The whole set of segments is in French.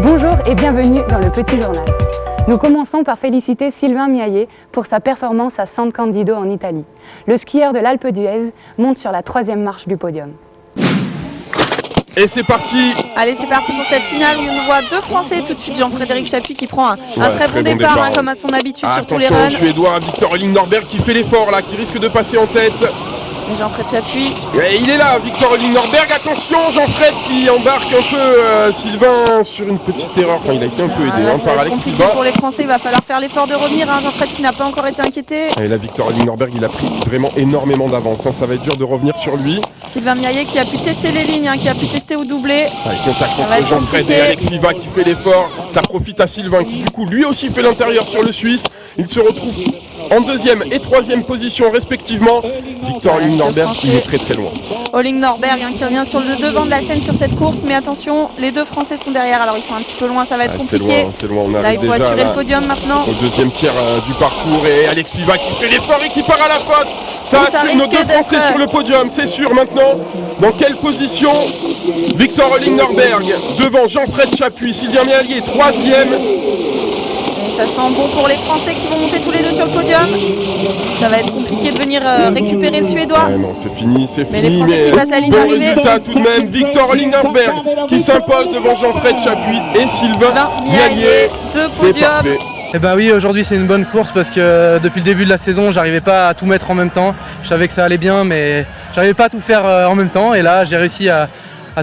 Bonjour et bienvenue dans le Petit Journal. Nous commençons par féliciter Sylvain Miaillet pour sa performance à San Candido en Italie. Le skieur de l'Alpe d'Huez monte sur la 3e marche du podium. Et c'est parti! Allez, c'est parti pour cette finale où on voit deux Français. Tout de suite, Jean-Frédéric Chapuis qui prend un très bon départ, comme à son habitude sur tous les runs. Attention, Suédois, Victor Elling-Norberg qui fait l'effort là, qui risque de passer en tête. Et Jean-Fred Chapuis. Et il est là, Victor Elling-Norberg. Attention, Jean-Fred qui embarque un peu Sylvain sur une petite erreur. Enfin, il a été un peu aidé par Alex Sylvain. Pour les Français, il va falloir faire l'effort de revenir. Jean-Fred qui n'a pas encore été inquiété. Et là, Victor Elling-Norberg, il a pris vraiment énormément d'avance. Ça va être dur de revenir sur lui. Sylvain Miaillet qui a pu tester les lignes, qui a pu tester au doublé. Avec contact entre Jean-Fred et Alex Fiva qui fait l'effort. Ça profite à Sylvain qui du coup lui aussi fait l'intérieur sur le Suisse. Il se retrouve en 2e et 3e position respectivement. Victor Elling-Norberg qui est très loin. Elling-Norberg qui revient sur le devant de la scène sur cette course. Mais attention, les deux Français sont derrière. Alors ils sont un petit peu loin, ça va être compliqué. C'est loin. Là, il faut assurer le podium maintenant. Au 2e tiers du parcours. Et Alex Fiva qui fait l'effort et qui part à la faute. Ça assure nos deux Français sur le podium, c'est sûr maintenant. Dans quelle position? Victor Elling-Norberg devant Jean-Fred Chapuis, Sylvain Miaillet 3e. Et ça sent bon pour les Français qui vont monter tous les deux sur le podium. Ça va être compliqué de venir récupérer le Suédois. Ouais, non, c'est fini. Mais les Français qui passent la ligne d'arrivée. Résultat tout de même, Victor Elling-Norberg qui s'impose devant Jean-Fred Chapuis et Sylvain Miaillet. C'est parfait. Eh ben oui, aujourd'hui c'est une bonne course parce que depuis le début de la saison, j'arrivais pas à tout mettre en même temps. Je savais que ça allait bien, mais j'arrivais pas à tout faire en même temps. Et là, j'ai réussi à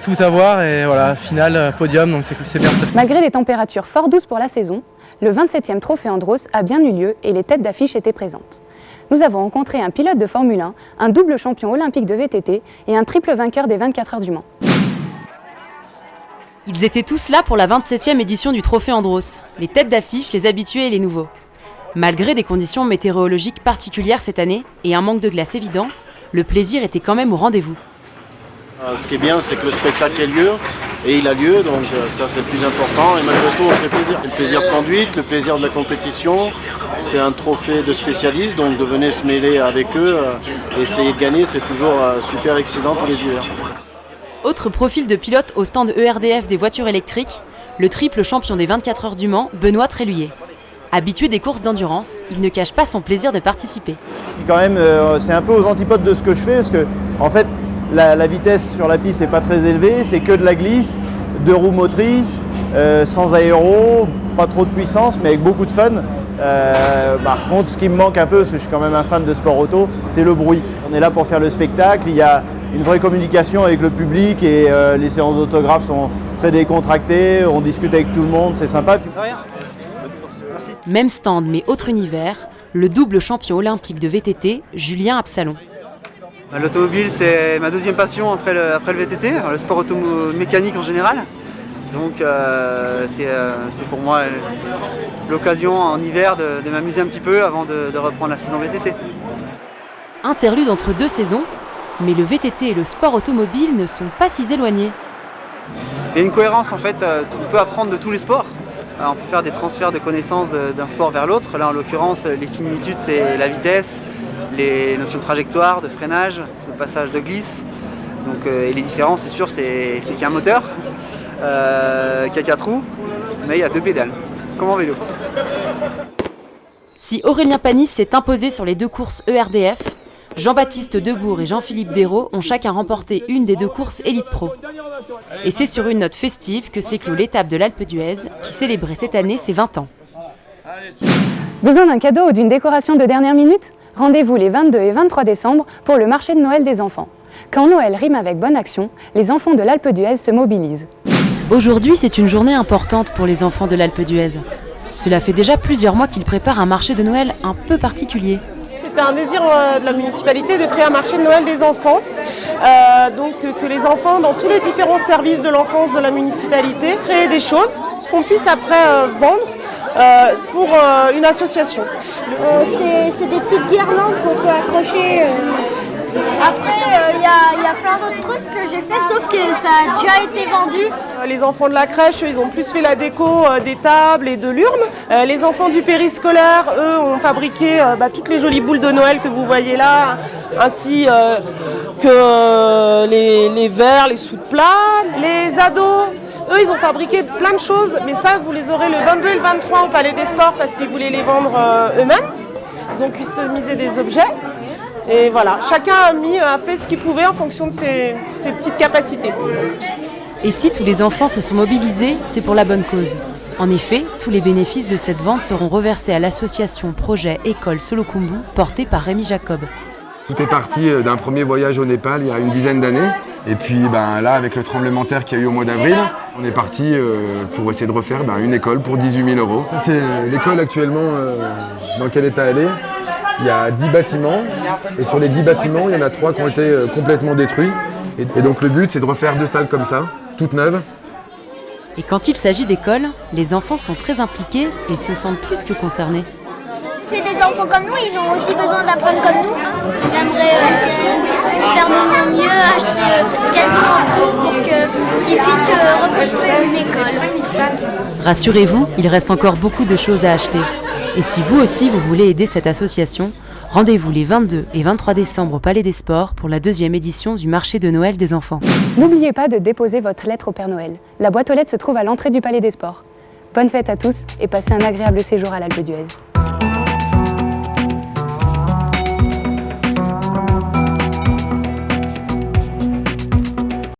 tout avoir. Et voilà, finale, podium, donc c'est bien. Malgré des températures fort douces pour la saison, le 27e trophée Andros a bien eu lieu et les têtes d'affiche étaient présentes. Nous avons rencontré un pilote de Formule 1, un double champion olympique de VTT et un triple vainqueur des 24 heures du Mans. Ils étaient tous là pour la 27e édition du Trophée Andros, les têtes d'affiche, les habitués et les nouveaux. Malgré des conditions météorologiques particulières cette année et un manque de glace évident, le plaisir était quand même au rendez-vous. Ce qui est bien, c'est que le spectacle ait lieu, et il a lieu, donc ça c'est le plus important, et malgré tout on se fait plaisir. Le plaisir de conduite, le plaisir de la compétition, c'est un trophée de spécialistes, donc de venir se mêler avec eux, et essayer de gagner, c'est toujours super excitant tous les hivers. Autre profil de pilote au stand ERDF des voitures électriques, le triple champion des 24 heures du Mans, Benoît Tréluyer. Habitué des courses d'endurance, il ne cache pas son plaisir de participer. Quand même, c'est un peu aux antipodes de ce que je fais, parce que en fait, la vitesse sur la piste n'est pas très élevée, c'est que de la glisse, 2 roues motrices, sans aéro, pas trop de puissance, mais avec beaucoup de fun. Par contre, ce qui me manque un peu, parce que je suis quand même un fan de sport auto, c'est le bruit. On est là pour faire le spectacle, il y a une vraie communication avec le public et les séances d'autographes sont très décontractées, on discute avec tout le monde, c'est sympa. Même stand mais autre univers, le double champion olympique de VTT, Julien Absalon. L'automobile, c'est ma deuxième passion après le VTT, le sport automécanique en général. Donc c'est pour moi l'occasion en hiver de m'amuser un petit peu avant de reprendre la saison VTT. Interlude entre deux saisons, mais le VTT et le sport automobile ne sont pas si éloignés. Il y a une cohérence en fait, on peut apprendre de tous les sports. On peut faire des transferts de connaissances d'un sport vers l'autre. Là en l'occurrence, les similitudes c'est la vitesse, les notions de trajectoire, de freinage, le passage de glisse. Donc, et les différences c'est sûr c'est qu'il y a un moteur, qui a 4 roues, mais il y a 2 pédales, comme en vélo. Si Aurélien Panis s'est imposé sur les 2 courses ERDF, Jean-Baptiste Debourg et Jean-Philippe Dérault ont chacun remporté une des 2 courses Elite Pro. Et c'est sur une note festive que s'éclot l'étape de l'Alpe d'Huez, qui célébrait cette année ses 20 ans. Besoin d'un cadeau ou d'une décoration de dernière minute? Rendez-vous les 22 et 23 décembre pour le marché de Noël des enfants. Quand Noël rime avec bonne action, les enfants de l'Alpe d'Huez se mobilisent. Aujourd'hui, c'est une journée importante pour les enfants de l'Alpe d'Huez. Cela fait déjà plusieurs mois qu'ils préparent un marché de Noël un peu particulier. C'était un désir de la municipalité de créer un marché de Noël des enfants. Donc que les enfants, dans tous les différents services de l'enfance de la municipalité, créent des choses, ce qu'on puisse après vendre pour une association. C'est des petites guirlandes qu'on peut accrocher. Après, il y a plein d'autres trucs que j'ai fait, sauf que ça a déjà été vendu. Les enfants de la crèche, ils ont plus fait la déco des tables et de l'urne. Les enfants du périscolaire, eux, ont fabriqué toutes les jolies boules de Noël que vous voyez là, ainsi que les verres, les sous de plat. Les ados Eux, ils ont fabriqué plein de choses, mais ça, vous les aurez le 22 et le 23 au Palais des Sports parce qu'ils voulaient les vendre eux-mêmes. Ils ont customisé des objets. Et voilà, chacun a fait ce qu'il pouvait en fonction de ses petites capacités. Et si tous les enfants se sont mobilisés, c'est pour la bonne cause. En effet, tous les bénéfices de cette vente seront reversés à l'association Projet École Solokhumbu, portée par Rémi Jacob. Tout est parti d'un premier voyage au Népal il y a une dizaine d'années. Et puis là, avec le tremblement de terre qu'il y a eu au mois d'avril, on est parti pour essayer de refaire une école pour 18 000 €. Ça, c'est l'école actuellement dans quel état elle est. Il y a 10 bâtiments, et sur les 10 bâtiments, il y en a 3 qui ont été complètement détruits. Et donc le but, c'est de refaire 2 salles comme ça, toutes neuves. Et quand il s'agit d'école, les enfants sont très impliqués et se sentent plus que concernés. C'est des enfants comme nous, ils ont aussi besoin d'apprendre comme nous. J'aimerais faire de mon mieux, acheter quasiment tout pour qu'ils puissent reconstruire une école. Rassurez-vous, il reste encore beaucoup de choses à acheter. Et si vous aussi vous voulez aider cette association, rendez-vous les 22 et 23 décembre au Palais des Sports pour la 2e édition du marché de Noël des enfants. N'oubliez pas de déposer votre lettre au Père Noël. La boîte aux lettres se trouve à l'entrée du Palais des Sports. Bonne fête à tous et passez un agréable séjour à l'Alpe d'Huez.